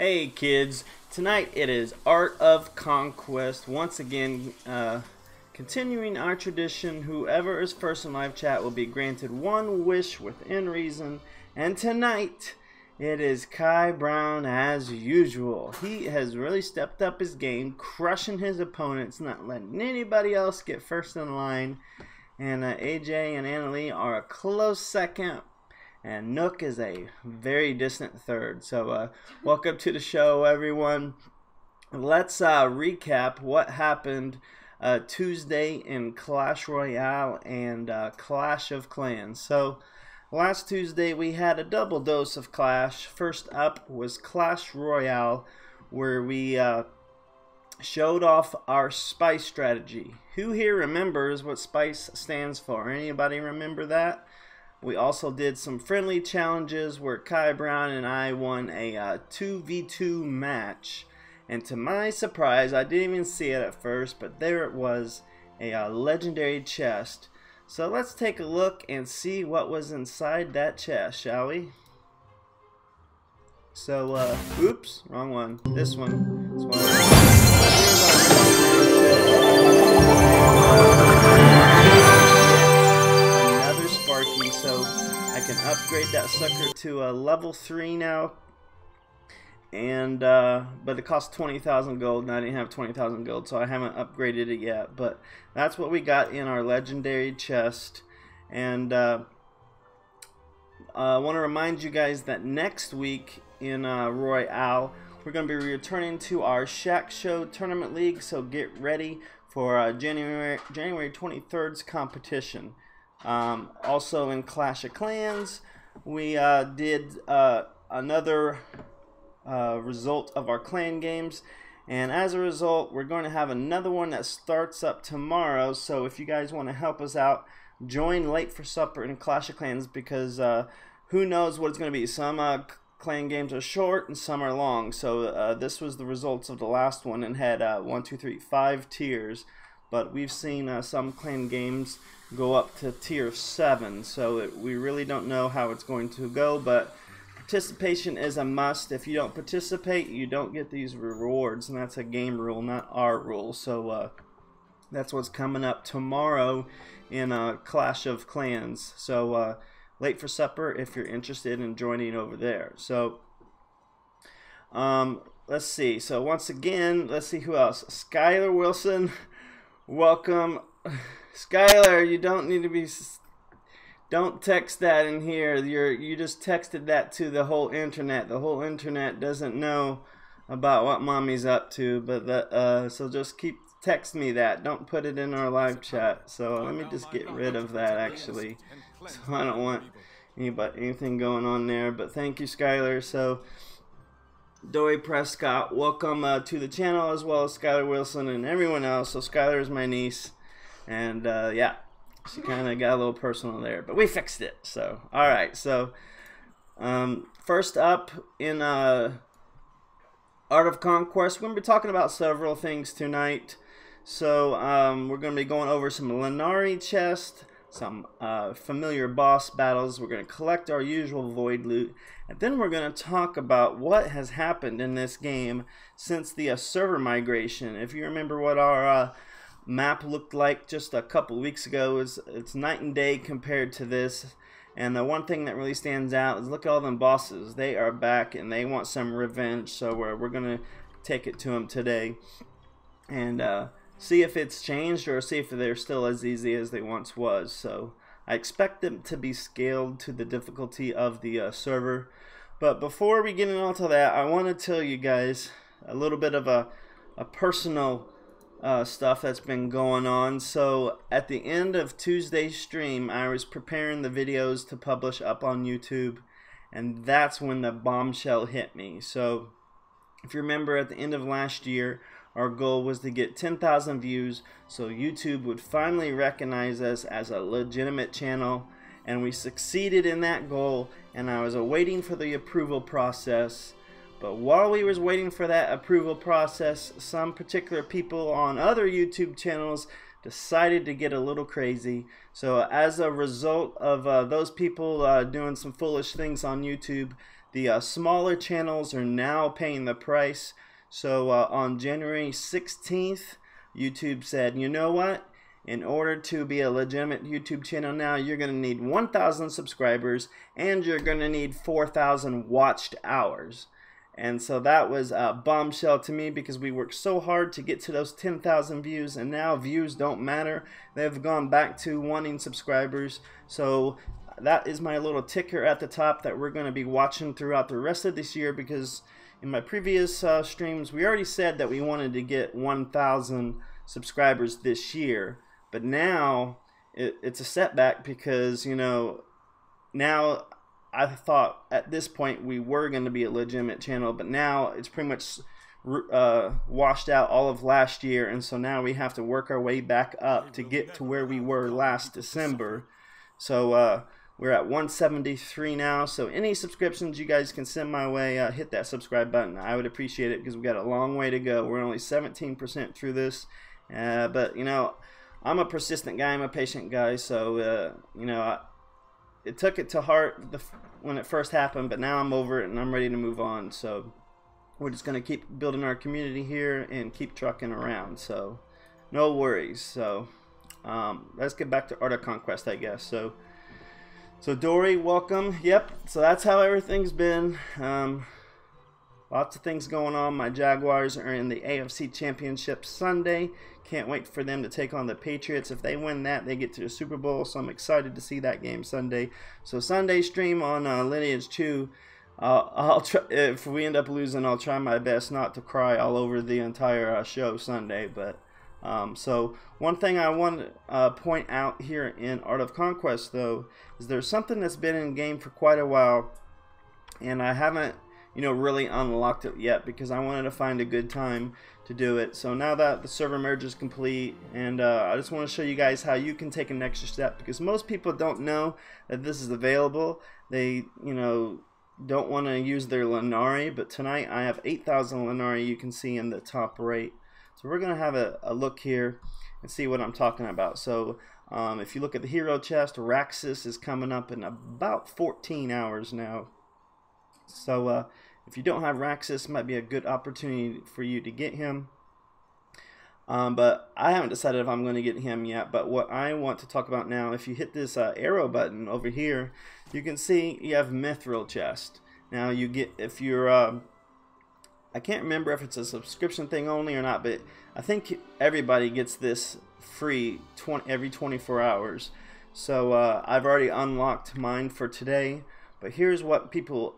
Hey kids, tonight it is Art of Conquest. Once again, continuing our tradition, whoever is first in live chat will be granted one wish within reason. And tonight, it is Kai Brown as usual. He has really stepped up his game, crushing his opponents, not letting anybody else get first in line. And AJ and Annalie are a close second. And Nook is a very distant third. So welcome to the show, everyone. Let's recap what happened Tuesday in Clash Royale and Clash of Clans. So last Tuesday we had a double dose of Clash. First up was Clash Royale, where we showed off our spice strategy. Who here remembers what spice stands for? Anybody remember that? We also did some friendly challenges where Kai Brown and I won a 2v2 match. And to my surprise, I didn't even see it at first, but there it was, a legendary chest. So let's take a look and see what was inside that chest, shall we? So, oops, wrong one. This one. This one. So I can upgrade that sucker to a level 3 now, and but it costs 20,000 gold, and I didn't have 20,000 gold, so I haven't upgraded it yet. But that's what we got in our legendary chest. And I want to remind you guys that next week in Royale, we're going to be returning to our Shack Show Tournament League, so get ready for January 23rd's competition. Also in Clash of Clans, we did another result of our clan games, and as a result we're going to have another one that starts up tomorrow. So if you guys want to help us out, join late for supper in Clash of Clans, because who knows what it's going to be. Some clan games are short and some are long. So this was the results of the last one, and had 5 tiers, but we've seen some clan games go up to tier 7, so we really don't know how it's going to go, but participation is a must. If you don't participate, you don't get these rewards, and that's a game rule, not our rule. So that's what's coming up tomorrow in Clash of Clans. So late for supper if you're interested in joining over there. So let's see. So once again, let's see who else. Skylar Wilson, welcome. Skylar, you don't need to be. Don't text that in here. You just texted that to the whole internet. The whole internet doesn't know about what mommy's up to. But so just keep text me that. Don't put it in our live chat. So let me just get rid of that actually. So I don't want anything going on there. But thank you, Skylar. So Dory Prescott, welcome to the channel, as well as Skylar Wilson and everyone else. So Skylar is my niece. And yeah, she kind of got a little personal there, but we fixed it. So alright, so first up in Art of Conquest, we're going to be talking about several things tonight. So we're going to be going over some Linari chest, some familiar boss battles. We're going to collect our usual void loot, and then we're going to talk about what has happened in this game since the server migration. If you remember what our map looked like just a couple weeks ago, it's night and day compared to this. And the one thing that really stands out is look at all them bosses. They are back and they want some revenge, so we're gonna take it to them today and see if it's changed, or see if they're still as easy as they once was. So I expect them to be scaled to the difficulty of the server. But before we get into that, I want to tell you guys a little bit of a personal stuff that's been going on. So at the end of Tuesday's stream, I was preparing the videos to publish up on YouTube, and that's when the bombshell hit me. So if you remember, at the end of last year, our goal was to get 10,000 views so YouTube would finally recognize us as a legitimate channel, and we succeeded in that goal. And I was awaiting for the approval process. But while we was waiting for that approval process, some particular people on other YouTube channels decided to get a little crazy. So as a result of those people doing some foolish things on YouTube, The smaller channels are now paying the price. So on January 16th, YouTube said, you know what? In order to be a legitimate YouTube channel now, you're going to need 1,000 subscribers and you're going to need 4,000 watched hours. And so that was a bombshell to me because we worked so hard to get to those 10,000 views, and now views don't matter. They've gone back to wanting subscribers. So that is my little ticker at the top that we're going to be watching throughout the rest of this year, because in my previous streams we already said that we wanted to get 1,000 subscribers this year. But now it's a setback because, you know, now I thought at this point we were going to be a legitimate channel, but now it's pretty much washed out all of last year, and so now we have to work our way back up to get to where we were last December. So we're at 173 now, so any subscriptions you guys can send my way, hit that subscribe button. I would appreciate it because we got a long way to go. We're only 17% through this, but you know, I'm a persistent guy, I'm a patient guy, so you know, it took it to heart when it first happened, but now I'm over it and I'm ready to move on. So we're just going to keep building our community here and keep trucking around, so no worries. So let's get back to Art of Conquest, I guess. So Dory, welcome. Yep, so that's how everything's been. Lots of things going on. My Jaguars are in the AoC Championship Sunday. Can't wait for them to take on the Patriots. If they win that, they get to the Super Bowl, so I'm excited to see that game Sunday. So Sunday stream on Lineage 2. I'll try, if we end up losing, I'll try my best not to cry all over the entire show Sunday. But so one thing I want to point out here in Art of Conquest, though, is there's something that's been in game for quite a while, and I haven't, you know, really unlocked it yet because I wanted to find a good time to do it. So now that the server merge is complete, and I just want to show you guys how you can take an extra step, because most people don't know that this is available. They, you know, don't want to use their Linari, but tonight I have 8,000 Linari, you can see in the top right. So we're going to have a look here and see what I'm talking about. So if you look at the hero chest, Raxus is coming up in about 14 hours now. So if you don't have Raxus, it might be a good opportunity for you to get him. But I haven't decided if I'm going to get him yet. But what I want to talk about now, if you hit this arrow button over here, you can see you have Mithril chest. Now you get, if you're, I can't remember if it's a subscription thing only or not, but I think everybody gets this free every 24 hours. So I've already unlocked mine for today. But here's what people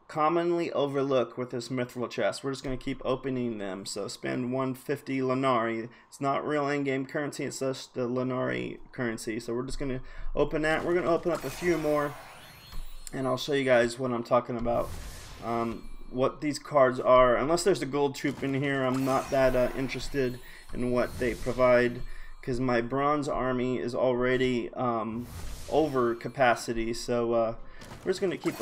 commonly overlook with this Mithril chest. We're just going to keep opening them. So spend 150 Linari. It's not real in-game currency, it's just the Linari currency. So we're just going to open that. We're going to open up a few more, and I'll show you guys what I'm talking about. What these cards are. Unless there's a gold troop in here, I'm not that interested in what they provide, because my bronze army is already over capacity. So we're just going to keep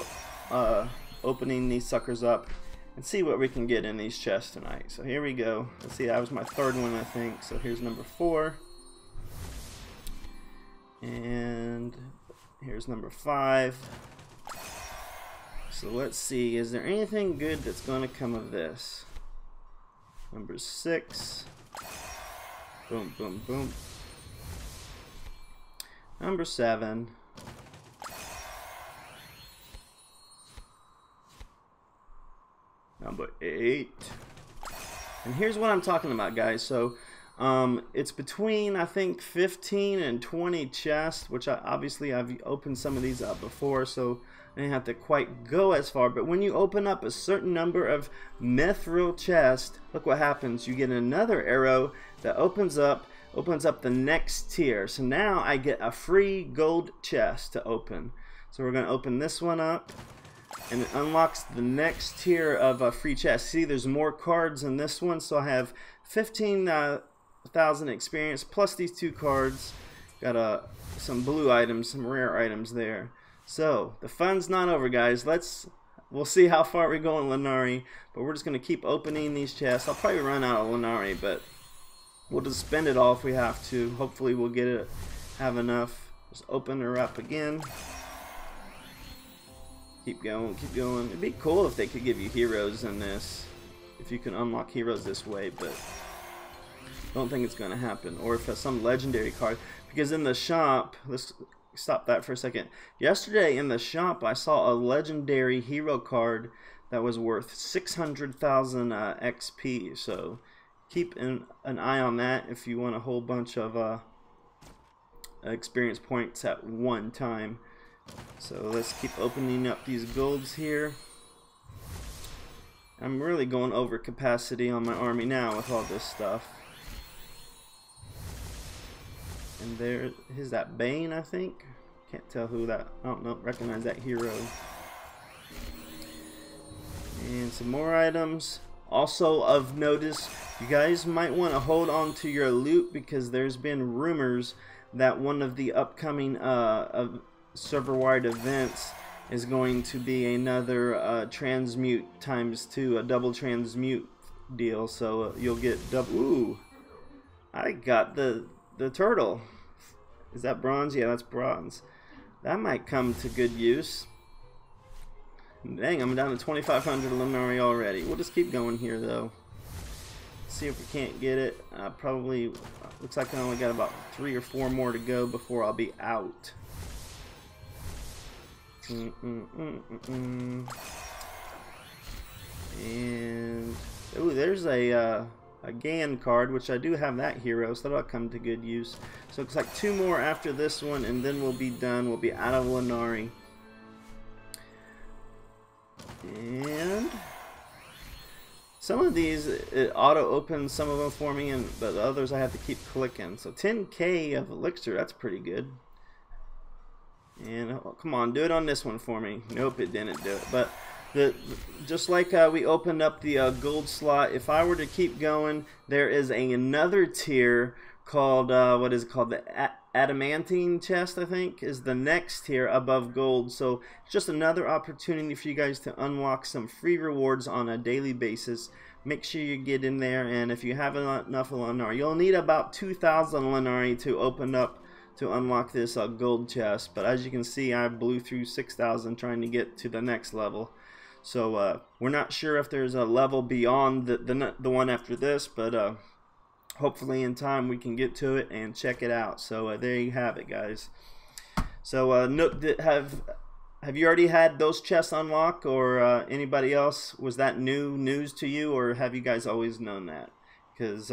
opening these suckers up and see what we can get in these chests tonight. So here we go. Let's see, that was my third one, I think. So here's number 4, and here's number 5. So let's see, is there anything good that's going to come of this? Number 6. Boom, boom, boom. Number 7. Number 8. And here's what I'm talking about, guys. So it's between, I think, 15 and 20 chests, which obviously I've opened some of these up before, so I didn't have to quite go as far. But when you open up a certain number of Mithril chests, look what happens. You get another arrow that opens up the next tier. So now I get a free gold chest to open. So we're going to open this one up, and it unlocks the next tier of free chests. See, there's more cards in this one, so I have 15,000 experience plus these 2 cards. Got some blue items, some rare items there. So the fun's not over, guys. We'll see how far we go in Linari, but we're just gonna keep opening these chests. I'll probably run out of Linari, but we'll just spend it all if we have to. Hopefully we'll get it, have enough. Just open her up again. Keep going, keep going. It'd be cool if they could give you heroes in this. If you can unlock heroes this way, but don't think it's going to happen. Or if it's some legendary card. Because in the shop, let's stop that for a second. Yesterday in the shop, I saw a legendary hero card that was worth 600,000 XP. So keep an eye on that if you want a whole bunch of experience points at one time. So let's keep opening up these golds here. I'm really going over capacity on my army now with all this stuff. And there is that Bane, I think. Can't tell who that. I don't know. Recognize that hero. And some more items. Also of notice, you guys might want to hold on to your loot because there's been rumors that one of the upcoming server-wide events is going to be another transmute ×2, a double transmute deal. So you'll get double. Ooh, I got the turtle. Is that bronze? Yeah, that's bronze. That might come to good use. Dang, I'm down to 2,500 Linari already. We'll just keep going here though. See if we can't get it. Probably looks like I only got about 3 or 4 more to go before I'll be out. And ooh, there's a Gan card, which I do have that hero, so that'll come to good use. So it's like 2 more after this one, and then we'll be done. We'll be out of Linari. And some of these, it auto-opens some of them for me, but the others I have to keep clicking. So 10k of elixir, that's pretty good. And oh, come on, do it on this one for me. Nope, it didn't do it. But just like we opened up the gold slot, if I were to keep going, there is another tier called what is it called? The adamantine chest, I think, is the next tier above gold. So it's just another opportunity for you guys to unlock some free rewards on a daily basis. Make sure you get in there, and if you have enough Linari, you'll need about 2,000 Linari to open up to unlock this gold chest. But as you can see, I blew through 6,000 trying to get to the next level. So we're not sure if there's a level beyond the one after this, but hopefully in time we can get to it and check it out. So there you have it, guys. So have you already had those chests unlocked, or anybody else? Was that new news to you, or have you guys always known that? Because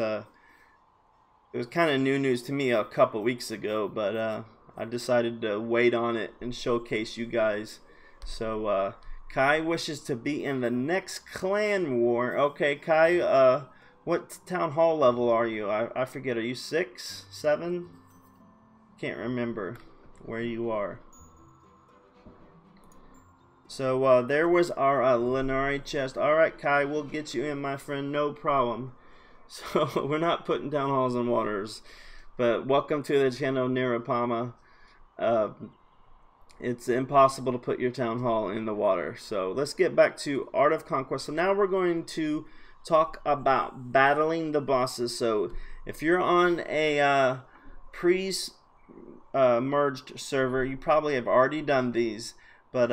it was kind of new news to me a couple weeks ago, but I decided to wait on it and showcase you guys. So Kai wishes to be in the next clan war. Okay, Kai, what town hall level are you? I forget. Are you 6, 7? Can't remember where you are. So there was our Linari chest. Alright, Kai, we'll get you in, my friend, no problem. So we're not putting down halls and waters, but welcome to the channel, Nirapama. It's impossible to put your town hall in the water. So let's get back to Art of Conquest. So now we're going to talk about battling the bosses. So if you're on a pre-merged server, you probably have already done these. But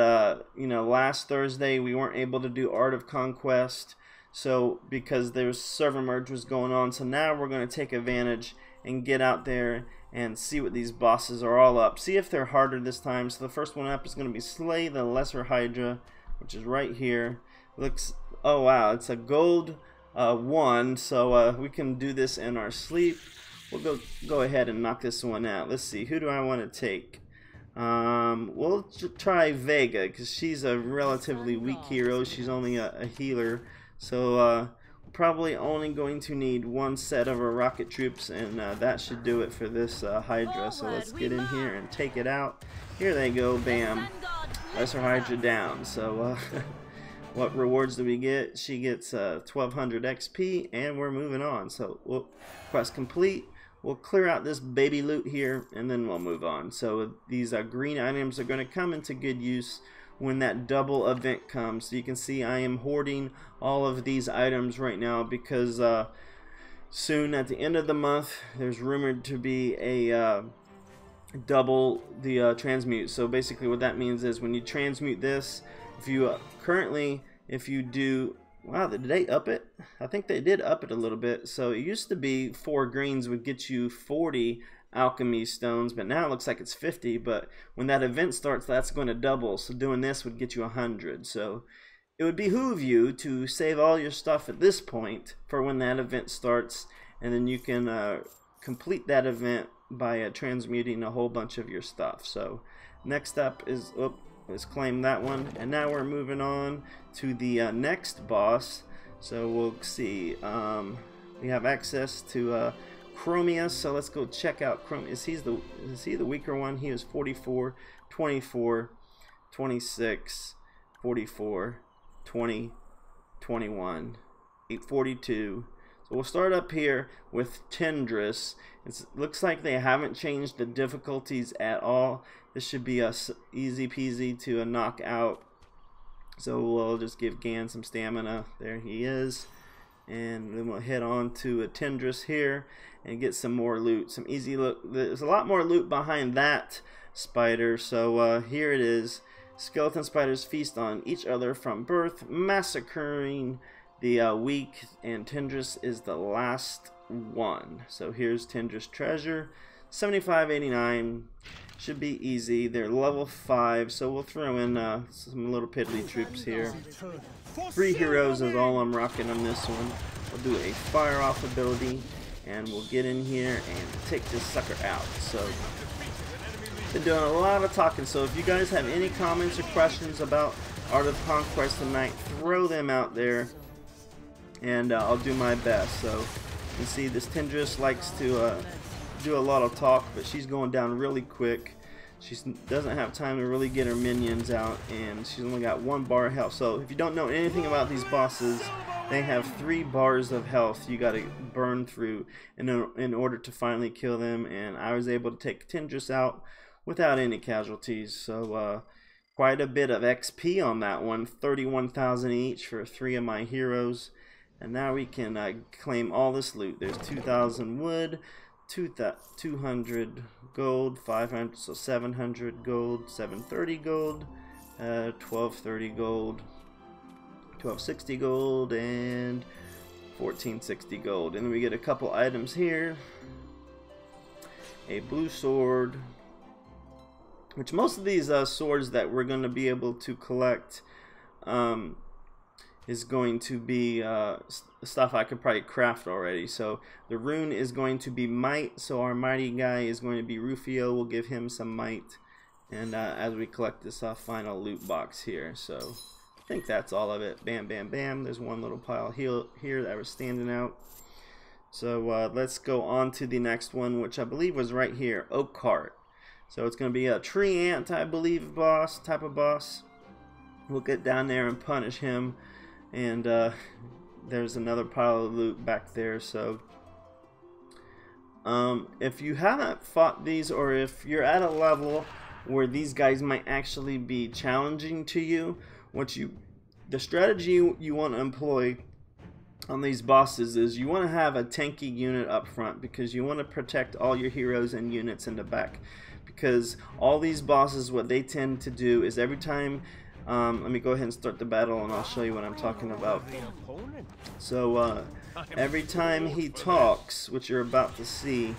you know, last Thursday we weren't able to do Art of Conquest. So because there's server merge was going on, so now we're going to take advantage and get out there and see what these bosses are all up. See if they're harder this time. So the first one up is going to be Slay the Lesser Hydra, which is right here. Looks, oh wow, it's a gold 1, so we can do this in our sleep. We'll go ahead and knock this one out. Let's see, who do I want to take? We'll try Vega, because she's a relatively weak hero. She's only a healer. So probably only going to need 1 set of our rocket troops, and that should do it for this Hydra. So let's get in here and take it out. Here they go, bam. Lesser Hydra down. So what rewards do we get? She gets 1,200 XP, and we're moving on. So we'll quest complete. We'll clear out this baby loot here, and then we'll move on. So these green items are going to come into good use when that double event comes. So you can see I am hoarding all of these items right now because soon at the end of the month there's rumored to be a double the transmute. So basically what that means is when you transmute this, If you currently, if you do, wow, did they up it? I think they did up it a little bit. So it used to be 4 greens would get you 40 alchemy stones, but now it looks like it's 50. But when that event starts, that's going to double. So doing this would get you 100. So it would behoove you to save all your stuff at this point for when that event starts, and then you can complete that event by transmuting a whole bunch of your stuff. So next up is, let's claim that one, and now we're moving on to the next boss. So we'll see, we have access to Chromius, so let's go check out Chromius. Is he the weaker one? He is 44, 24, 26, 44, 20, 21, 842. So we'll start up here with Tendris. It looks like they haven't changed the difficulties at all. This should be easy peasy to knock out. So we'll just give Gan some stamina. There he is. And then we'll head on to a Tendris here and get some more loot. Some easy loot. There's a lot more loot behind that spider. So here it is. Skeleton spiders feast on each other from birth, massacring the weak, and Tendris is the last one. So here's Tendris treasure, 7589. Should be easy. They're level 5, so we'll throw in some little piddly troops here. 3 heroes is all I'm rocking on this one. We'll do a fire off ability, and we'll get in here and take this sucker out. So been doing a lot of talking, so if you guys have any comments or questions about Art of Conquest tonight, throw them out there, and I'll do my best. So you can see this Tendris likes to do a lot of talk, but she's going down really quick. She doesn't have time to really get her minions out, and she's only got 1 bar of health. So if you don't know anything about these bosses, they have 3 bars of health you got to burn through in order to finally kill them, and I was able to take Tendris out without any casualties. So quite a bit of XP on that one, 31,000 each for 3 of my heroes. And now we can claim all this loot. There's 2,000 wood, 200 gold, 500, so 700 gold, 730 gold, 1230 gold, 1260 gold, and 1460 gold. And then we get a couple items here. A blue sword, which most of these swords that we're going to be able to collect is going to be stuff I could probably craft already. So the rune is going to be might, so our mighty guy is going to be Rufio. We'll give him some might, and as we collect this final loot box here. So I think that's all of it. Bam, bam, bam. There's one little pile here that was standing out. So let's go on to the next one, which I believe was right here, Oak Heart. So it's going to be a tree ant, I believe, type of boss. We'll get down there and punish him. And there's another pile of loot back there. So if you haven't fought these, or if you're at a level where these guys might actually be challenging to you, the strategy you want to employ on these bosses is you want to have a tanky unit up front, because you want to protect all your heroes and units in the back. Because all these bosses, what they tend to do is every time, let me go ahead and start the battle and I'll show you what I'm talking about. So every time he talks, which you're about to see,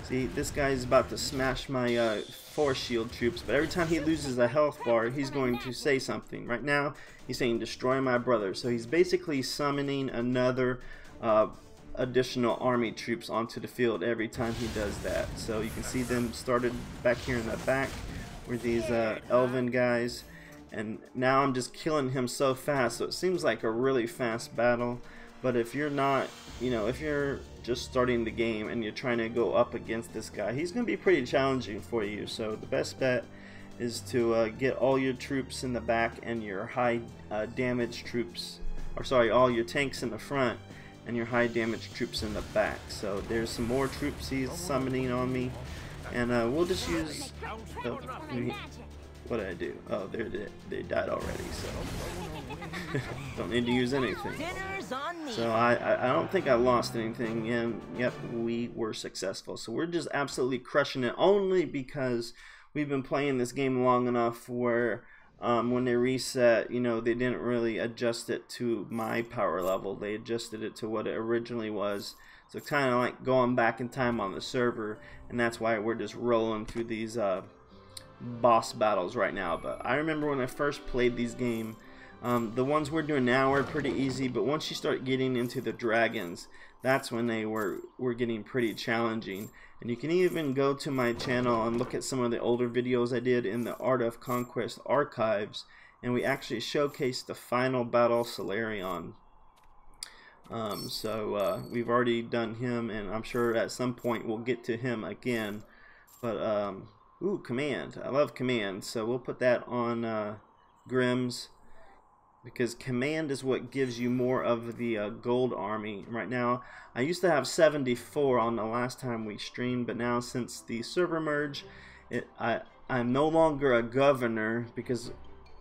this guy is about to smash my force shield troops, but every time he loses a health bar, he's going to say something. Right now he's saying destroy my brother, so he's basically summoning another additional army troops onto the field every time he does that. So you can see them started back here in the back with these elven guys, and now I'm just killing him so fast, so it seems like a really fast battle. But if you're not, if you're just starting the game and you're trying to go up against this guy, he's going to be pretty challenging for you. So the best bet is to get all your troops in the back and your high damage troops, or sorry, all your tanks in the front and your high damage troops in the back. So there's some more troops he's summoning on me, and we'll just use what did I do? Oh, they died already, so don't need to use anything. So I don't think I lost anything, and yep, we were successful. So we're just absolutely crushing it, only because we've been playing this game long enough where when they reset, you know, they didn't really adjust it to my power level. They adjusted it to what it originally was. So kind of like going back in time on the server, and that's why we're just rolling through these boss battles right now. But I remember when I first played these games, the ones we're doing now are pretty easy, but once you start getting into the dragons, that's when they were getting pretty challenging. And you can even go to my channel and look at some of the older videos I did in the Art of Conquest archives, and we actually showcased the final battle, Solarion. We've already done him, and I'm sure at some point we'll get to him again. But ooh, command, I love command, so we'll put that on Grimm's, because command is what gives you more of the gold army. Right now I used to have 74 on the last time we streamed, but now since the server merge, I'm no longer a governor because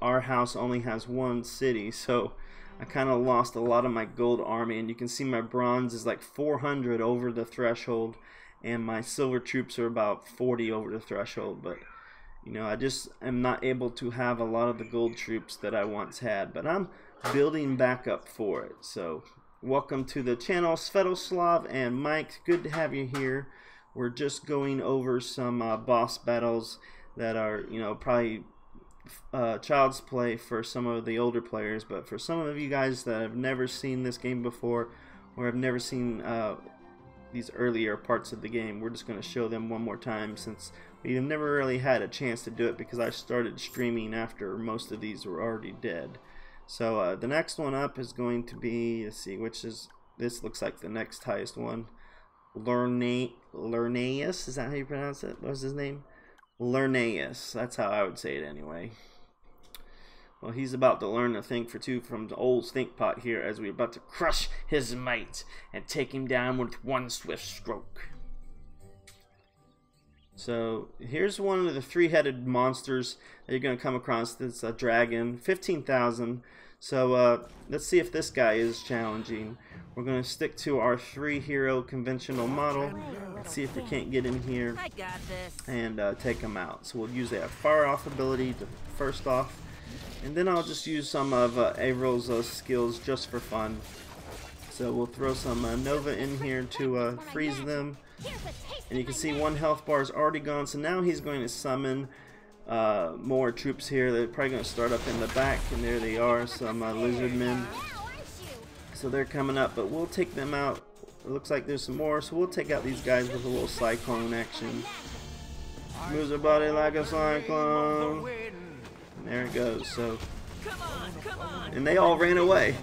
our house only has one city, so I kind of lost a lot of my gold army. And you can see my bronze is like 400 over the threshold, and my silver troops are about 40 over the threshold. But you know, I just am not able to have a lot of the gold troops that I once had, but I'm building back up for it. So welcome to the channel, Svetoslav and Mike. Good to have you here. We're just going over some boss battles that are, you know, probably child's play for some of the older players, but for some of you guys that have never seen this game before, or have never seen these earlier parts of the game, we're just going to show them one more time, since we've never really had a chance to do it because I started streaming after most of these were already dead. So the next one up is going to be, let's see, which is, this looks like the next highest one. Lernaeus, is that how you pronounce it? What's his name? Lernaeus, that's how I would say it anyway. Well, he's about to learn a thing for two from the old Stinkpot here, as we're about to crush his might and take him down with one swift stroke. So here's one of the three-headed monsters that you're going to come across. It's a dragon, 15,000. So let's see if this guy is challenging. We're going to stick to our 3-hero conventional model and see if we can't get in here and take him out. So we'll use a fire-off ability to first off, and then I'll just use some of Avril's skills just for fun. So we'll throw some Nova in here to freeze them. And you can see one health bar is already gone, so now he's going to summon more troops here. They're probably going to start up in the back, and there they are, some lizard men. So they're coming up, but we'll take them out. It looks like there's some more, so we'll take out these guys with a little cyclone action. Moves her body like a cyclone. And there it goes. So, and they all ran away.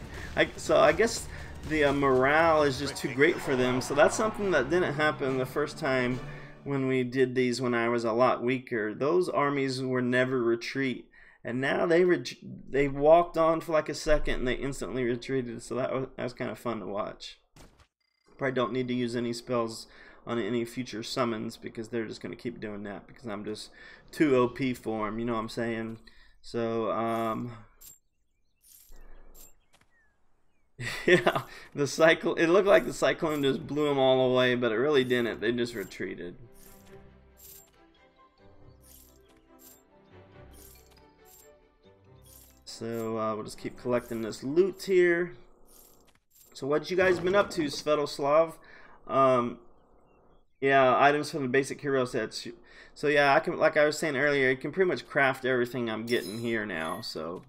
So I guess the morale is just too great for them. So that's something that didn't happen the first time when we did these, when I was a lot weaker. Those armies were never retreat, and now they walked on for like a second and they instantly retreated. So that was kind of fun to watch. Probably don't need to use any spells on any future summons because they're just going to keep doing that because I'm just too OP for them, you know what I'm saying? So yeah, the cycle, it looked like the cyclone just blew them all away, but it really didn't. They just retreated. So we'll just keep collecting this loot here. So what you guys been up to, Svetoslav? Yeah, items from the basic hero sets. So yeah, I can, like I was saying earlier, you can pretty much craft everything I'm getting here now. So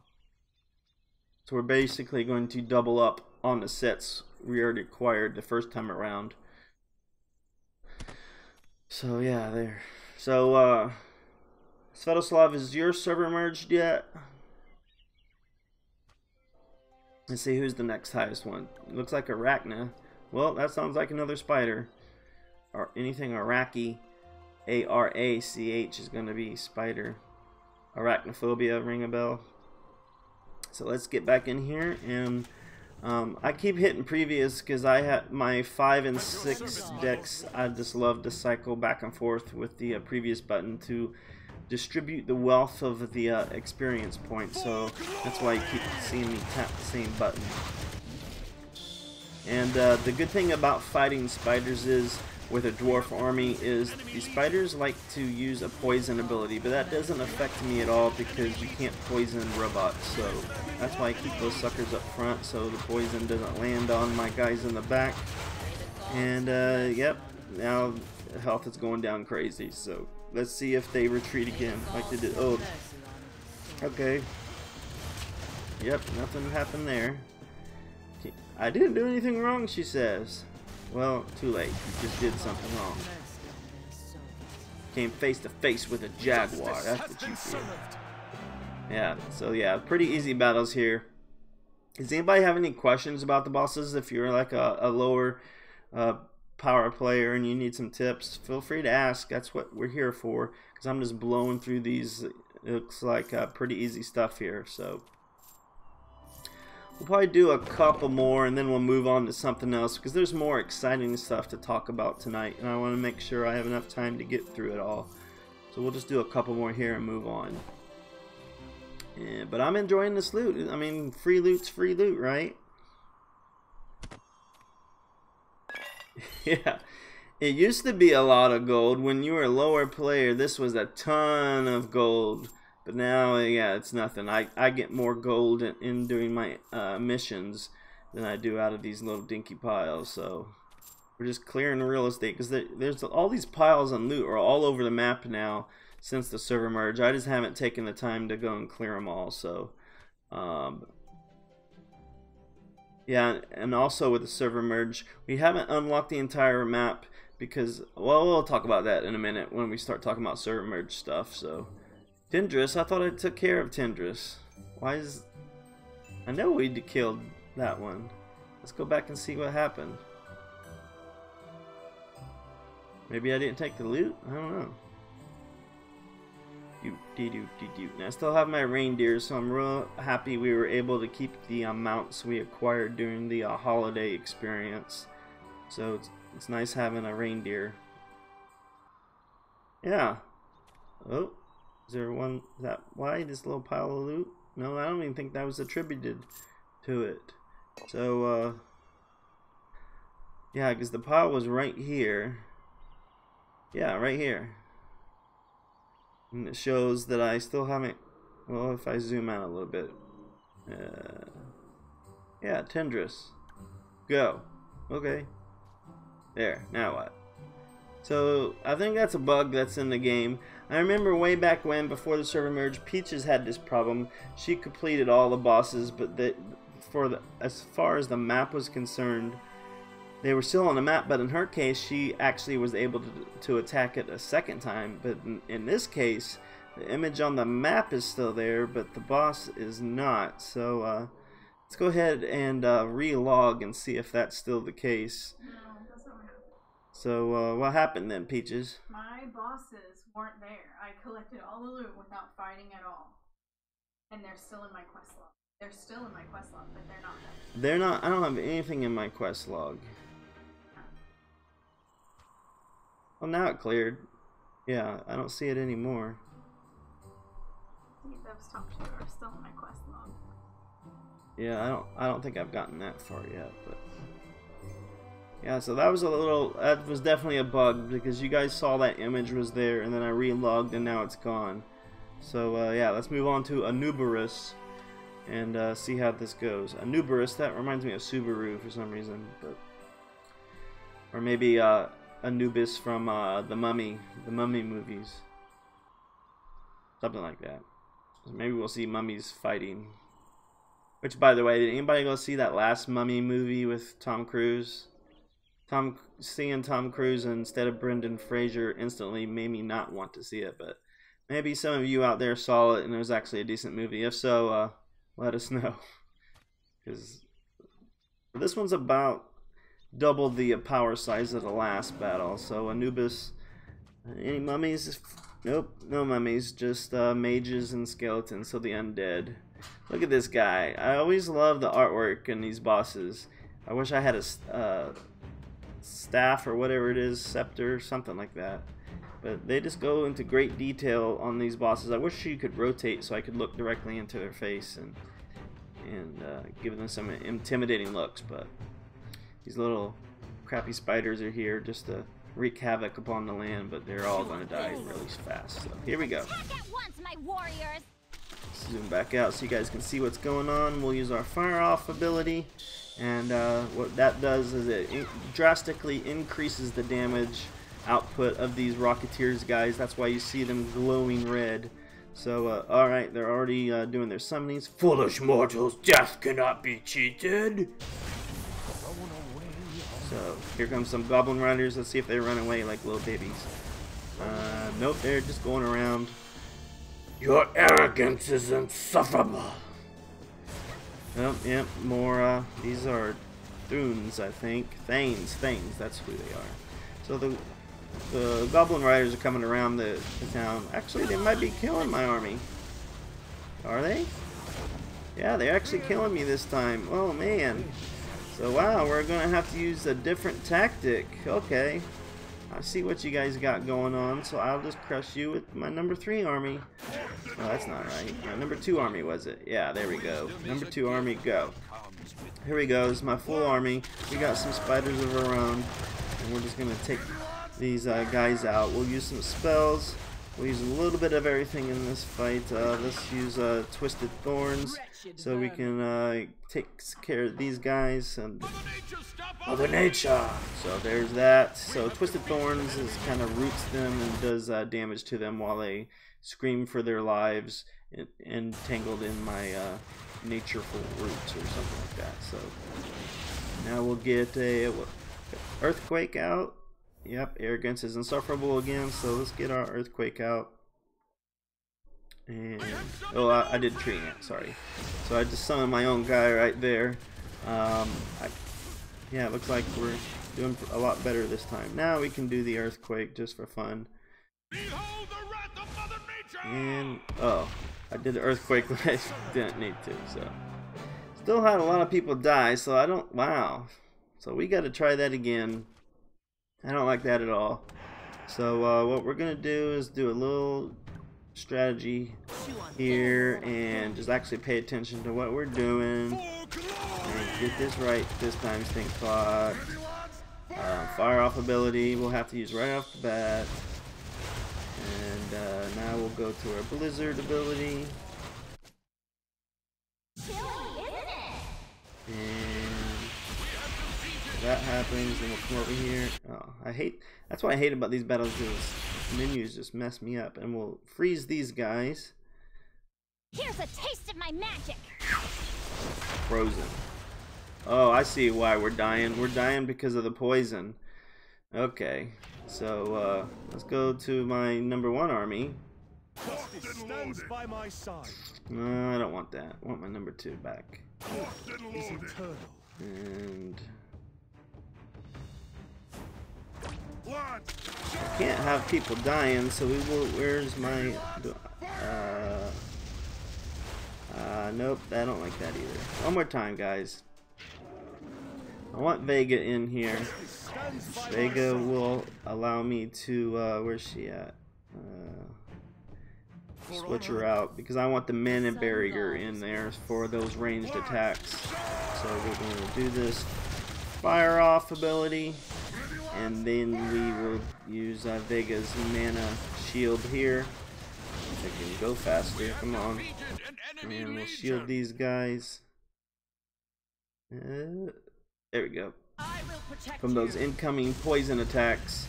we're basically going to double up on the sets we already acquired the first time around. So yeah, there. So Svetoslav, is your server merged yet? Let's see who's the next highest one. It looks like Arachna. Well, that sounds like another spider. Or anything Araki. A-R-A-C-H is going to be spider. Arachnophobia, ring a bell. So let's get back in here, and I keep hitting previous because I have my 5 and 6 decks. I just love to cycle back and forth with the previous button to distribute the wealth of the experience points. So that's why you keep seeing me tap the same button. And the good thing about fighting spiders is with a dwarf army is the spiders like to use a poison ability, but that doesn't affect me at all because you can't poison robots, so that's why I keep those suckers up front so the poison doesn't land on my guys in the back. And yep, now health is going down crazy, so let's see if they retreat again like they did. Oh, okay. Yep, nothing happened there. I didn't do anything wrong, she says. Well, too late. You just did something wrong. Came face to face with a jaguar. That's what you did. Yeah, so yeah, pretty easy battles here. Does anybody have any questions about the bosses? If you're like a lower power player and you need some tips, feel free to ask. That's what we're here for, because I'm just blowing through these. It looks like pretty easy stuff here, so we'll probably do a couple more and then we'll move on to something else, because there's more exciting stuff to talk about tonight and I want to make sure I have enough time to get through it all. So we'll just do a couple more here and move on. Yeah, but I'm enjoying this loot. I mean, free loot's free loot, right? Yeah. It used to be a lot of gold. When you were a lower player, this was a ton of gold. But now, yeah, it's nothing. I get more gold in doing my missions than I do out of these little dinky piles. So we're just clearing the real estate, because there's all these piles on loot are all over the map now since the server merge. I just haven't taken the time to go and clear them all. So yeah, and also with the server merge, we haven't unlocked the entire map because, well, we'll talk about that in a minute when we start talking about server merge stuff. So Tendris, I thought I took care of Tendris. Why is... I know we'd killed that one. Let's go back and see what happened. Maybe I didn't take the loot? I don't know. Now, I still have my reindeer, so I'm real happy we were able to keep the mounts we acquired during the holiday experience. So it's nice having a reindeer. Yeah. Oh. Is there one that why this little pile of loot? No, I don't even think that was attributed to it. So yeah, because the pile was right here. Yeah, right here. And it shows that I still haven't, well, if I zoom out a little bit. Yeah, Tendris. Go. Okay. There, now what? So I think that's a bug that's in the game. I remember way back when, before the server merge, Peaches had this problem. She completed all the bosses, but as far as the map was concerned, they were still on the map. But in her case, she actually was able to attack it a second time. But in this case, the image on the map is still there, but the boss is not. So let's go ahead and re-log and see if that's still the case. So, what happened then, Peaches? My bosses weren't there. I collected all the loot without fighting at all. And they're still in my quest log. They're still in my quest log, but they're not there. They're not, I don't have anything in my quest log. Well, now it cleared. Yeah, I don't see it anymore. Those top two are still in my quest log. Yeah, I don't think I've gotten that far yet, but... Yeah, so that was definitely a bug, because you guys saw that image was there and then I re-logged and now it's gone. So yeah, let's move on to Anubarus and see how this goes. Anubarus, that reminds me of Subaru for some reason, but or maybe Anubis from the Mummy movies. Something like that. So maybe we'll see mummies fighting. Which, by the way, did anybody go see that last Mummy movie with Tom Cruise? Seeing Tom Cruise instead of Brendan Fraser instantly made me not want to see it, but maybe some of you out there saw it and it was actually a decent movie. If so, let us know, because this one's about double the power size of the last battle. So Anubis, any mummies? Nope, no mummies, just mages and skeletons, so the undead. Look at this guy. I always love the artwork in these bosses. I wish I had a staff or whatever it is, scepter, something like that. But they just go into great detail on these bosses. I wish you could rotate so I could look directly into their face and give them some intimidating looks. But these little crappy spiders are here just to wreak havoc upon the land, but they're all going to die really fast. So here we go. Zoom back out so you guys can see what's going on. We'll use our fire off ability, and what that does is it drastically increases the damage output of these Rocketeers guys. That's why you see them glowing red. So alright, they're already doing their summonings. Foolish mortals, death cannot be cheated. So here comes some Goblin Riders. Let's see if they run away like little babies. Nope, they're just going around. Your arrogance is insufferable. Oh, yep, more, these are Thunes, I think. Thanes, that's who they are. So the Goblin Riders are coming around the town. Actually, they might be killing my army. Are they? Yeah, they're actually killing me this time. Oh, man. So, wow, we're going to have to use a different tactic. Okay. I see what you guys got going on, so I'll just crush you with my number 3 army. Oh, that's not right. My number 2 army, was it? Yeah, there we go. Number 2 army, go. Here we go. This is my full army. We got some spiders of our own, and we're just going to take these guys out. We'll use some spells. We'll use a little bit of everything in this fight. Let's use Twisted Thorns so we can take care of these guys. And Mother Nature! So there's that. So Twisted Thorns is kind of roots them and does damage to them while they scream for their lives, entangled in my natureful roots or something like that. So now we'll get a Earthquake out. Yep, arrogance is insufferable again, so let's get our Earthquake out. And oh, I did Treeing it, sorry. So I just summoned my own guy right there. Yeah, it looks like we're doing a lot better this time. Now we can do the Earthquake just for fun. Behold the wrath of Mother Nature! And oh, I did the Earthquake when I didn't need to. So still had a lot of people die, so I don't. Wow. So we got to try that again. I don't like that at all. So what we're gonna do is do a little strategy here and just actually pay attention to what we're doing and get this right this time. Stinkpot fire off ability we'll have to use right off the bat, and now we'll go to our blizzard ability, and that happens, then we'll come over here. Oh, that's what I hate about these battles, is menus just mess me up. And we'll freeze these guys. Here's a taste of my magic. Frozen. Oh, I see why we're dying. We're dying because of the poison. Okay, so let's go to my number 1 army. Stands by my side. No, I don't want that. I want my number 2 back. Is eternal. And Blood. I can't have people dying, so we will. Where's my? Nope, I don't like that either. One more time, guys. I want Vega in here. Vega will allow me to. Where's she at? Switch her out because I want the Mana Barrier in there for those ranged attacks. So we're going to do this fire off ability, and then we will use Vega's mana shield here. I can go faster. Come on, and we'll shield these guys. There we go. From those incoming poison attacks,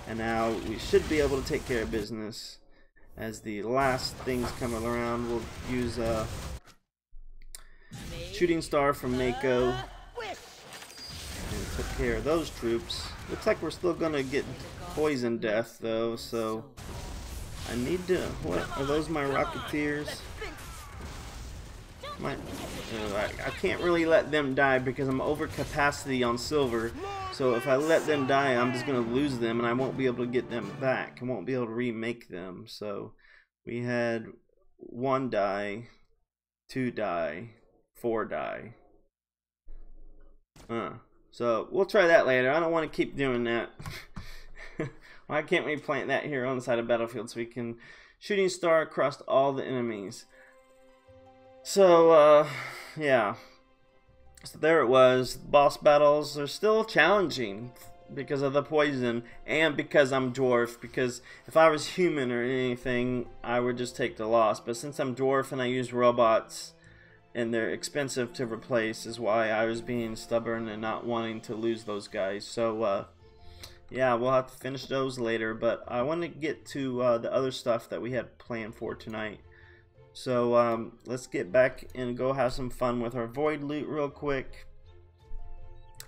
and now we should be able to take care of business. As the last things come around, we'll use a Shooting Star from Mako and took care of those troops. Looks like we're still gonna get poison death though, so I need to. What are those? My Rocketeers? I can't really let them die because I'm over capacity on silver. So if I let them die, I'm just going to lose them and I won't be able to get them back. I won't be able to remake them. So we had 1 die, 2 die, 4 die. So we'll try that later. I don't want to keep doing that. Why can't we plant that here on the side of the battlefield so we can Shooting Star across all the enemies? So, yeah. So there it was. Boss battles are still challenging. because of the poison and because I'm dwarf. Because if I was human or anything, I would just take the loss. But since I'm dwarf and I use robots and they're expensive to replace, is why I was being stubborn and not wanting to lose those guys. So yeah, we'll have to finish those later, but I want to get to the other stuff that we had planned for tonight. So let's get back and go have some fun with our void loot real quick.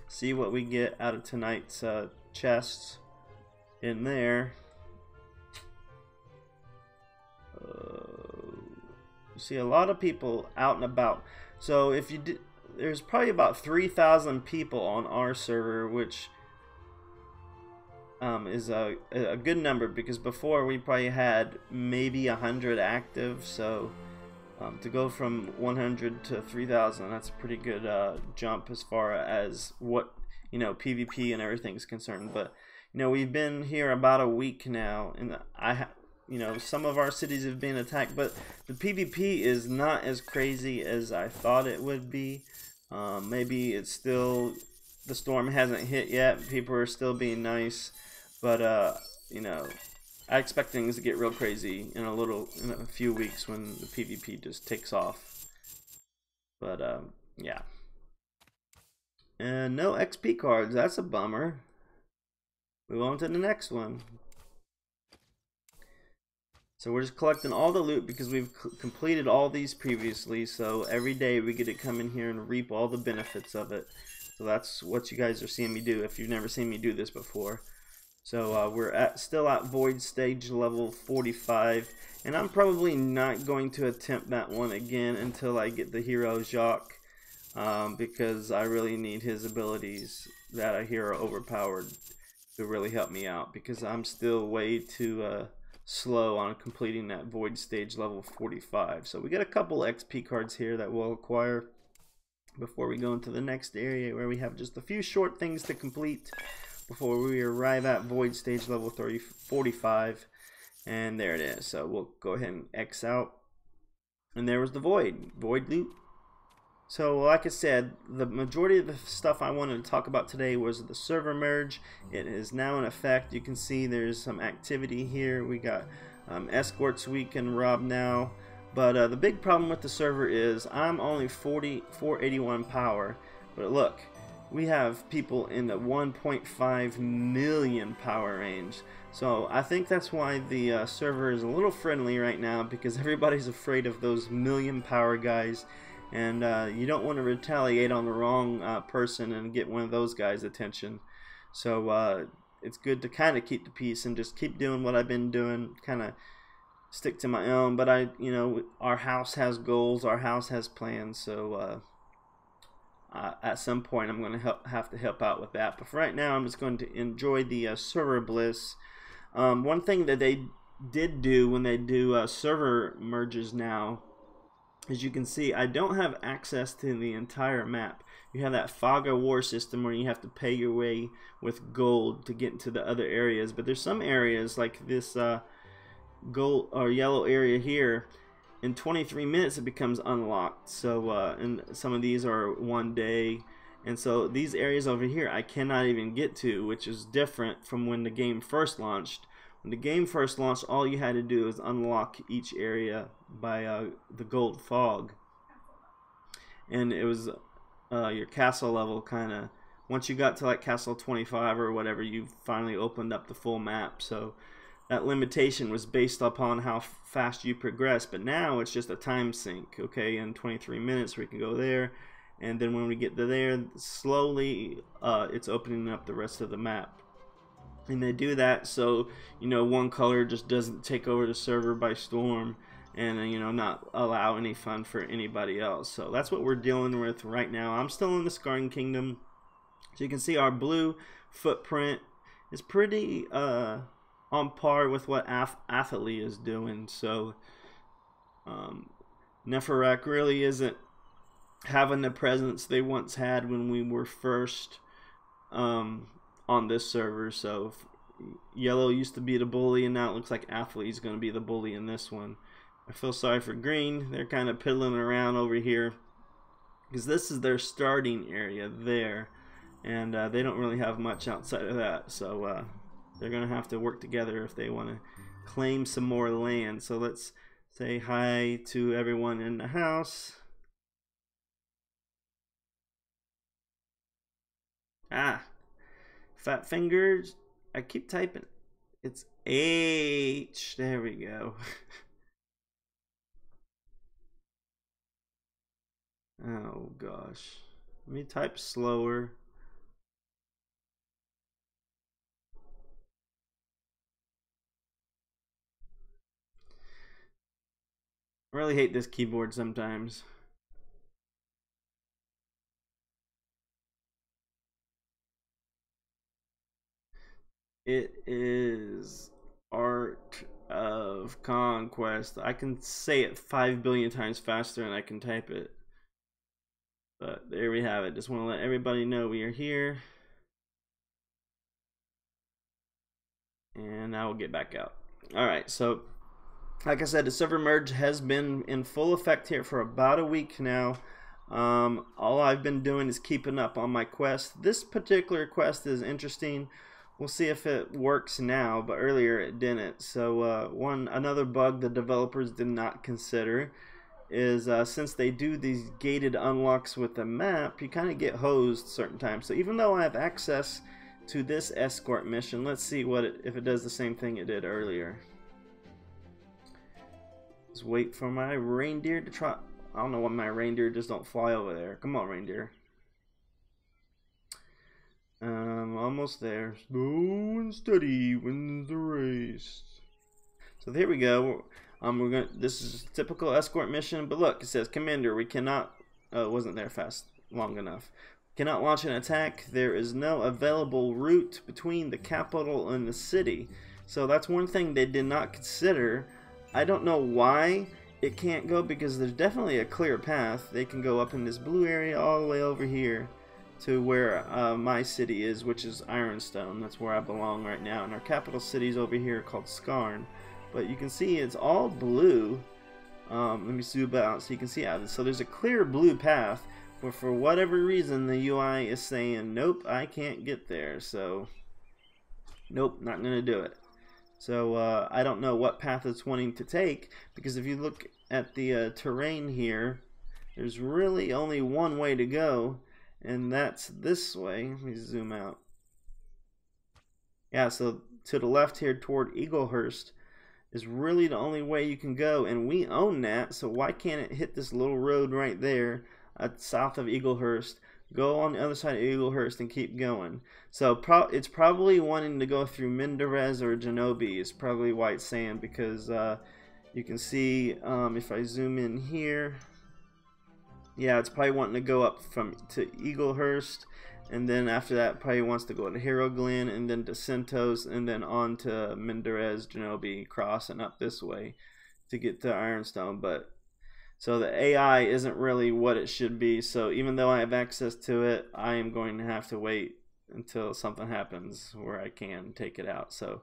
See what we get out of tonight's chests in there. You see a lot of people out and about. So if you did, there's probably about 3,000 people on our server, which is a good number, because before we probably had maybe 100 active. So to go from 100 to 3,000, that's a pretty good jump as far as what, you know, PvP and everything's concerned. But you know, we've been here about a week now, and you know, some of our cities have been attacked, but the PvP is not as crazy as I thought it would be. Maybe it's still, the storm hasn't hit yet, people are still being nice, but you know, I expect things to get real crazy in a few weeks when the PvP just takes off. But yeah. And no XP cards, that's a bummer. Move on to the next one. So we're just collecting all the loot because we've completed all these previously, so every day we get to come in here and reap all the benefits of it. So that's what you guys are seeing me do if you've never seen me do this before. So we're still at void stage level 45, and I'm probably not going to attempt that one again until I get the hero Jacques, because I really need his abilities that I hear are overpowered to really help me out, because I'm still way too slow on completing that void stage level 45. So we got a couple XP cards here that we'll acquire before we go into the next area, where we have just a few short things to complete before we arrive at void stage level 45. And there it is. So we'll go ahead and X out, and there was the void loot. So like I said, the majority of the stuff I wanted to talk about today was the server merge. It is now in effect. You can see there's some activity here. We got escorts we can rob now. But the big problem with the server is I'm only 481 power. But look, we have people in the 1.5 million power range. So I think that's why the server is a little friendly right now, because everybody's afraid of those million power guys. And you don't want to retaliate on the wrong person and get one of those guys' attention. So it's good to kind of keep the peace and just keep doing what I've been doing, kind of stick to my own. But you know, our house has goals, our house has plans. So at some point I'm going to have to help out with that. But for right now, I'm just going to enjoy the server bliss. One thing that they did do when they do server merges now, as you can see, I don't have access to the entire map. You have that fog of war system where you have to pay your way with gold to get into the other areas. But there's some areas like this gold or yellow area here. In 23 minutes it becomes unlocked. So and some of these are 1 day. And so these areas over here I cannot even get to, which is different from when the game first launched. When the game first launched, all you had to do was unlock each area by the gold fog, and it was your castle level kind of. Once you got to like castle 25 or whatever, you finally opened up the full map. So that limitation was based upon how fast you progress. But now it's just a time sink. Okay, in 23 minutes we can go there, and then when we get to there, slowly it's opening up the rest of the map. And they do that so, you know, one color just doesn't take over the server by storm, and you know, not allow any fun for anybody else. So that's what we're dealing with right now. I'm still in the Scarring Kingdom. So you can see our blue footprint is pretty on par with what Athalie is doing. So Neferak really isn't having the presence they once had when we were first on this server. So yellow used to be the bully, and now it looks like Athalie is going to be the bully in this one. I feel sorry for green. They're kind of piddling around over here because this is their starting area there, and they don't really have much outside of that. So they're gonna have to work together if they want to claim some more land. So let's say hi to everyone in the house. Fat fingers. I keep typing. It's H. There we go. Oh gosh. Let me type slower. I really hate this keyboard sometimes. It is Art of Conquest. I can say it 5 billion times faster than I can type it. But there we have it. Just want to let everybody know we are here. And now we'll get back out. Alright, so like I said, the server merge has been in full effect here for about a week now. All I've been doing is keeping up on my quest. This particular quest is interesting. We'll see if it works now, but earlier it didn't. So another bug the developers did not consider is since they do these gated unlocks with the map, you kind of get hosed certain times. So even though I have access to this escort mission, let's see if it does the same thing it did earlier. Just wait for my reindeer to try. I don't know why my reindeer just don't fly over there. Come on, reindeer. Almost there. Slow and steady wins the race. So there we go. This is a typical escort mission, but look, it says, Commander, we cannot. It wasn't there long enough. Cannot launch an attack. There is no available route between the capital and the city. So that's one thing they did not consider. I don't know why it can't go, because there's definitely a clear path. They can go up in this blue area all the way over here to where my city is, which is Ironstone. That's where I belong right now, and our capital city is over here called Skarn. But you can see it's all blue. Let me zoom out so you can see it. So there's a clear blue path, but for whatever reason the UI is saying nope, I can't get there. So nope, not gonna do it. So I don't know what path it's wanting to take, because if you look at the terrain here, there's really only one way to go, and that's this way. Let me zoom out. Yeah, so to the left here toward Eaglehurst is really the only way you can go, and we own that, so why can't it hit this little road right there south of Eaglehurst, go on the other side of Eaglehurst and keep going? So it's probably wanting to go through Mindarez or Genobi is probably why it's saying, because you can see if I zoom in here, yeah, it's probably wanting to go up to Eaglehurst, and then after that probably wants to go to Hero Glen, and then to Centos, and then on to Mindarez, Genobi, cross, and up this way to get to Ironstone. But so the AI isn't really what it should be, so even though I have access to it, I am going to have to wait until something happens where I can take it out. So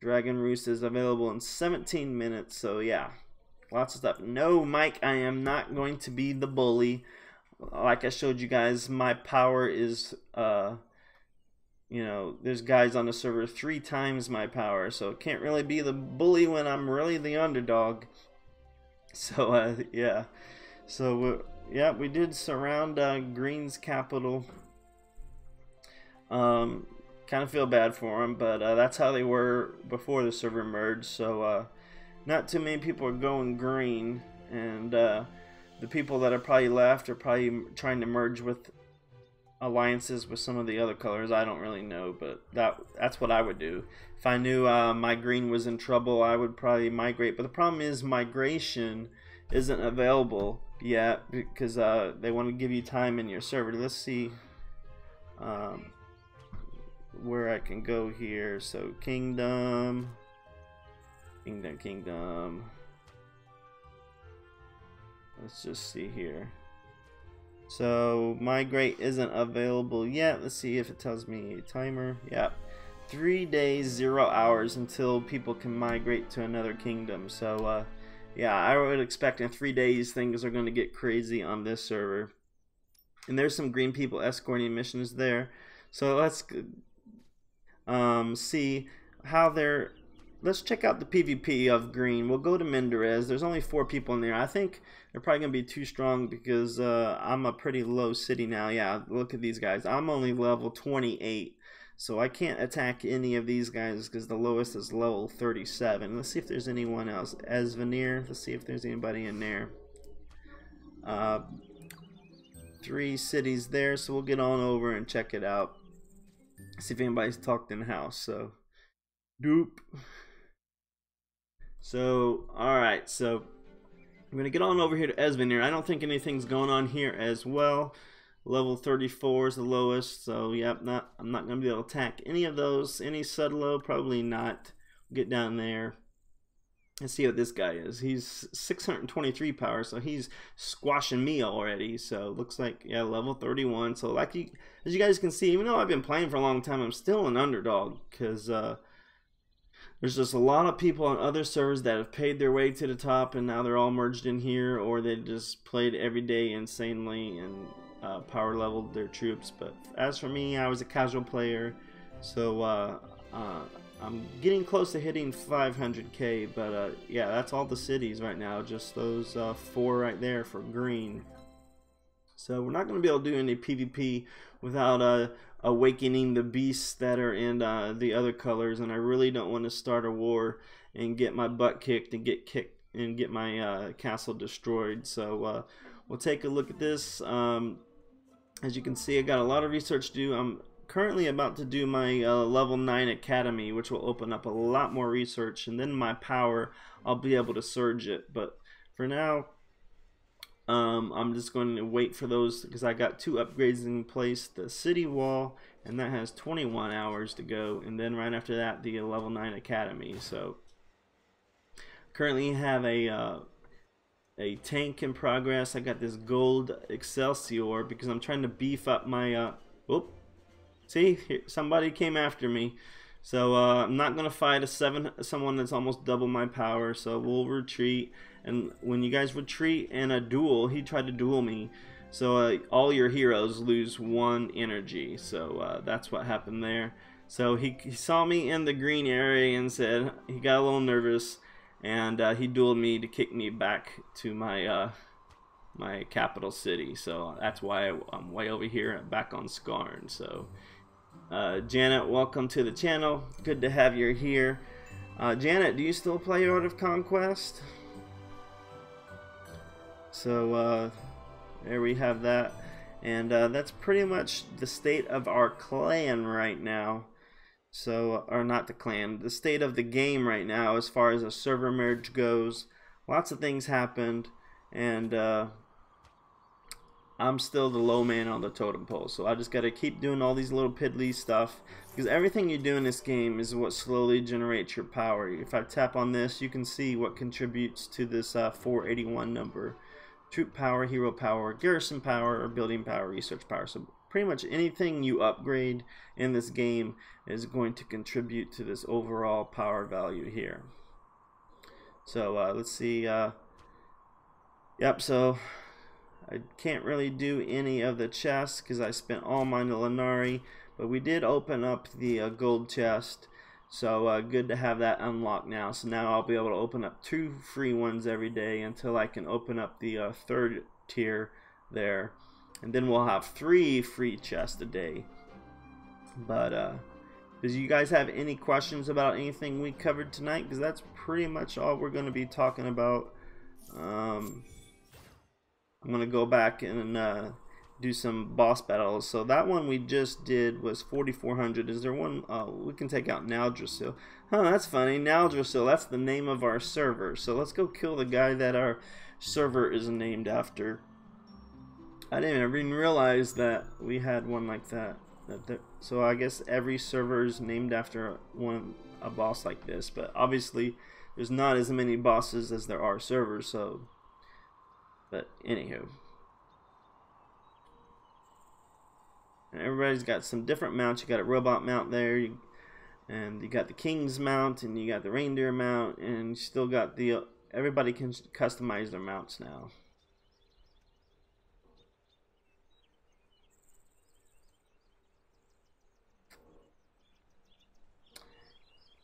Dragon Roost is available in 17 minutes, so yeah, lots of stuff. No, Mike, I am not going to be the bully. Like I showed you guys, my power is, you know, there's guys on the server 3 times my power, so it can't really be the bully when I'm really the underdog. So, yeah. So, yeah, we did surround Green's capital. Kind of feel bad for them, but that's how they were before the server merged, so not too many people are going green, and the people that are probably left are probably trying to merge with alliances with some of the other colors. I don't really know, but that's what I would do. If I knew my green was in trouble, I would probably migrate. But the problem is migration isn't available yet, because they want to give you time in your server. Let's see where I can go here. So Kingdom. Let's just see here. So migrate isn't available yet. Let's see if it tells me a timer. Yeah, 3 days, 0 hours until people can migrate to another kingdom. So yeah, I would expect in 3 days things are going to get crazy on this server. And there's some green people escorting missions there. So let's see how they're. Let's check out the PvP of green. We'll go to Menderes. There's only 4 people in there. I think they're probably gonna be too strong because I'm a pretty low city now. Yeah, look at these guys. I'm only level 28. So I can't attack any of these guys because the lowest is level 37. Let's see if there's anyone else. Esvenir. Let's see if there's anybody in there. 3 cities there, so we'll get on over and check it out. See if anybody's talked in house. So, doop. So, alright, so I'm going to get on over here to Esvenir. I don't think anything's going on here as well. Level 34 is the lowest, so yep, I'm not going to be able to attack any of those. Any Sudlow, probably not. Get down there and see what this guy is. He's 623 power, so he's squashing me already. So looks like, yeah, level 31. So like as you guys can see, even though I've been playing for a long time, I'm still an underdog because there's just a lot of people on other servers that have paid their way to the top and now they're all merged in here, or they just played every day insanely and power leveled their troops. But as for me, I was a casual player, so I'm getting close to hitting 500k. But yeah, that's all the cities right now, just those 4 right there for green. So we're not going to be able to do any PvP without awakening the beasts that are in the other colors, and I really don't want to start a war and get my butt kicked and get my castle destroyed. So we'll take a look at this. As you can see, I got a lot of research to do. I'm currently about to do my level 9 academy, which will open up a lot more research, and then my power, I'll be able to surge it. But for now, I'm just going to wait for those because I got 2 upgrades in place. The city wall, and that has 21 hours to go, and then right after that the level 9 academy. So currently have a tank in progress. I got this gold Excelsior because I'm trying to beef up my whoop. See, here, somebody came after me. So I'm not gonna fight someone that's almost double my power, so we'll retreat. And when you guys retreat in a duel, he tried to duel me, so all your heroes lose 1 energy. So that's what happened there. So he saw me in the green area and said he got a little nervous, and he dueled me to kick me back to my my capital city. So that's why I'm way over here back on Skarn. So Janet, welcome to the channel. Good to have you here. Janet, do you still play Art of Conquest? So there we have that, and that's pretty much the state of our clan right now. So, or not the clan, the state of the game right now as far as a server merge goes. Lots of things happened, and I'm still the low man on the totem pole. So I just got to keep doing all these little piddly stuff, because everything you do in this game is what slowly generates your power. If I tap on this, you can see what contributes to this 481 number. Troop power, hero power, garrison power, or building power, research power. So pretty much anything you upgrade in this game is going to contribute to this overall power value here. So let's see. Yep, so I can't really do any of the chests because I spent all mine to Linari, but we did open up the gold chest. So good to have that unlocked now. So now I'll be able to open up 2 free ones every day until I can open up the 3rd tier there. And then we'll have 3 free chests a day. But does you guys have any questions about anything we covered tonight? Because that's pretty much all we're going to be talking about. I'm going to go back and do some boss battles. So that one we just did was 4,400. Is there one? We can take out Naldrasil. Huh, that's funny. Naldrasil, that's the name of our server. So let's go kill the guy that our server is named after. I didn't even realize that we had one like that. So I guess every server is named after a boss like this. But obviously there's not as many bosses as there are servers. So, but anywho. And everybody's got some different mounts. You got a robot mount there, and you got the king's mount, and you got the reindeer mount, and you still got the. Everybody can customize their mounts now.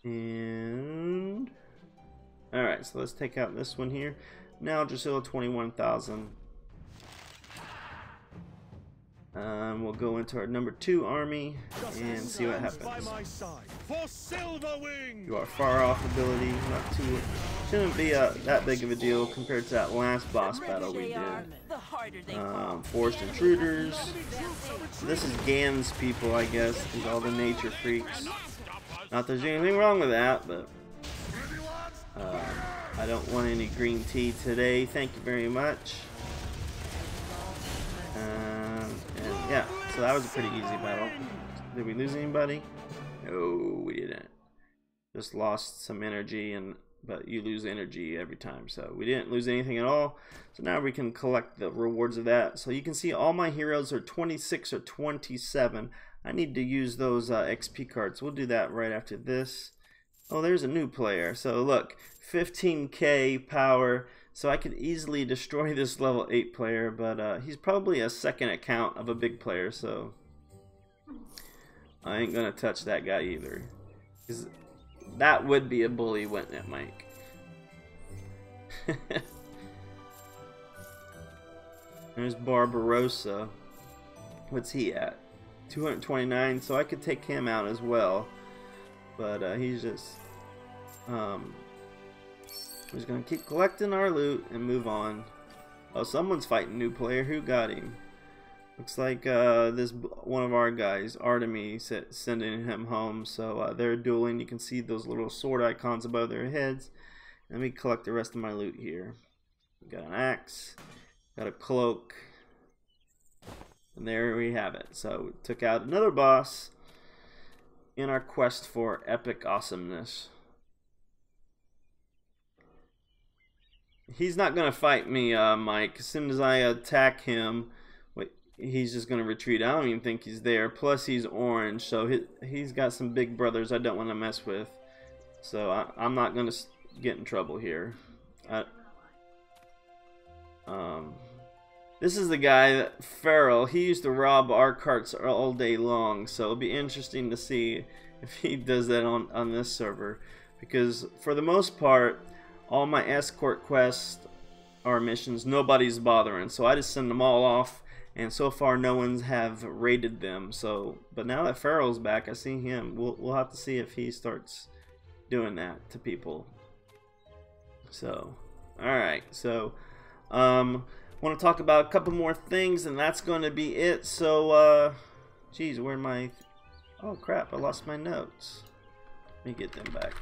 And alright, so let's take out this one here. Now Drusilla 21,000. We'll go into our number 2 army and see what happens. Do our far off ability, not too, shouldn't be that big of a deal compared to that last boss battle we did. Forced intruders. This is Gan's people, I guess, is all the nature freaks. Not that there's anything wrong with that, but I don't want any green tea today. Thank you very much. And yeah, so that was a pretty easy battle. Did we lose anybody? No, we didn't. Just lost some energy, but you lose energy every time, so we didn't lose anything at all. So now we can collect the rewards of that. So you can see all my heroes are 26 or 27. I need to use those XP cards. We'll do that right after this. Oh, there's a new player. So look, 15k power. So I could easily destroy this level 8 player, but he's probably a second account of a big player, so I ain't gonna touch that guy either. 'Cause that would be a bully, wouldn't it, Mike? There's Barbarossa. What's he at? 229, so I could take him out as well. But he's just we're just gonna keep collecting our loot and move on. Oh, someone's fighting a new player. Who got him? Looks like this one of our guys, Artemis, sending him home. So they're dueling. You can see those little sword icons above their heads. Let me collect the rest of my loot here. Got an axe, got a cloak, and there we have it. So we took out another boss in our quest for epic awesomeness. He's not gonna fight me, Mike. As soon as I attack him, he's just gonna retreat. I don't even think he's there. Plus, he's orange, so he's got some big brothers I don't want to mess with. So I'm not gonna get in trouble here. This is the guy, Farrell. He used to rob our carts all day long. So it'll be interesting to see if he does that on this server, because for the most part, all my escort quests or missions, nobody's bothering, so I just send them all off, and so far no one's have raided them. So, but now that Farrell's back, I see him. We'll have to see if he starts doing that to people. So, all right. So, want to talk about a couple more things, and that's going to be it. So, geez, where my? Oh crap! I lost my notes. Let me get them back.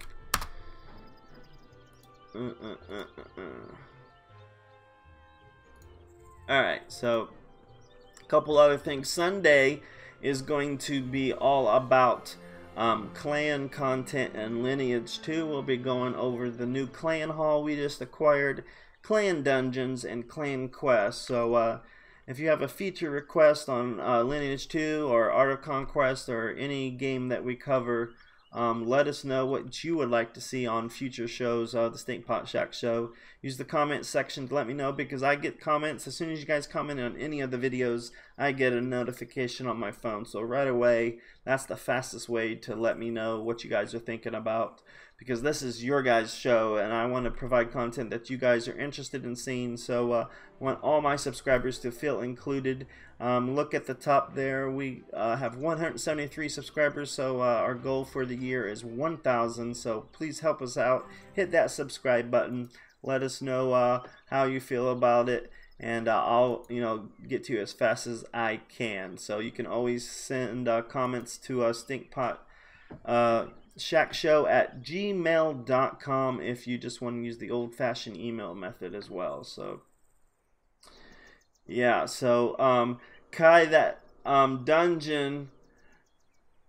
Alright, so a couple other things. Sunday is going to be all about clan content and Lineage 2. We'll be going over the new clan hall we just acquired, clan dungeons, and clan quests. So if you have a feature request on Lineage 2 or Art of Conquest or any game that we cover, let us know what you would like to see on future shows, the Stinkpot Shack Show. Use the comment section to let me know, because I get comments. As soon as you guys comment on any of the videos, I get a notification on my phone. So right away, that's the fastest way to let me know what you guys are thinking about, because this is your guys' show, and I want to provide content that you guys are interested in seeing. So I want all my subscribers to feel included. Look at the top there. We have 173 subscribers, so our goal for the year is 1,000. So please help us out. Hit that subscribe button. Let us know how you feel about it, and I'll get to you as fast as I can. So you can always send comments to Stinkpot Shack Show at gmail.com if you just want to use the old-fashioned email method as well. So yeah, so Kai, that dungeon,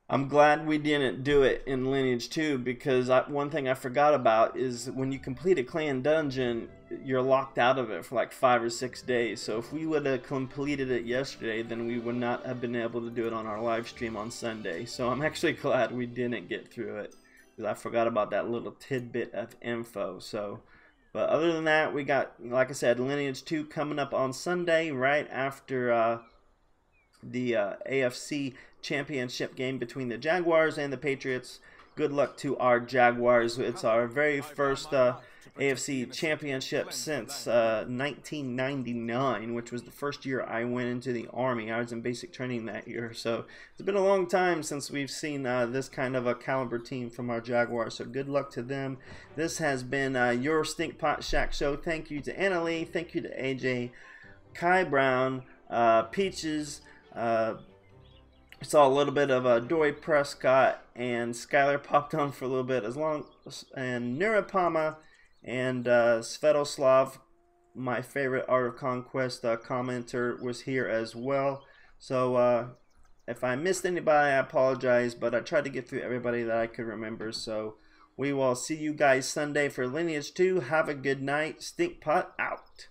I'm glad we didn't do it in Lineage 2, because one thing I forgot about is when you complete a clan dungeon, you're locked out of it for like 5 or 6 days. So if we would have completed it yesterday, then we would not have been able to do it on our live stream on Sunday. So I'm actually glad we didn't get through it, because I forgot about that little tidbit of info. So, but other than that, we got, like I said, Lineage 2 coming up on Sunday, right after the AFC Championship game between the Jaguars and the Patriots. good luck to our Jaguars. It's our very first AFC championship since 1999, which was the first year I went into the Army. I was in basic training that year, so it's been a long time since we've seen this kind of a caliber team from our Jaguars, so good luck to them. This has been your Stinkpot Shack Show. Thank you to Anna Lee, thank you to AJ, Kai Brown, Peaches, saw a little bit of Dory Prescott, and Skylar popped on for a little bit, and Nirapama, and Svetoslav, my favorite Art of Conquest commenter, was here as well. So if I missed anybody, I apologize, but I tried to get through everybody that I could remember. So we will see you guys Sunday for Lineage 2. Have a good night. Stinkpot out.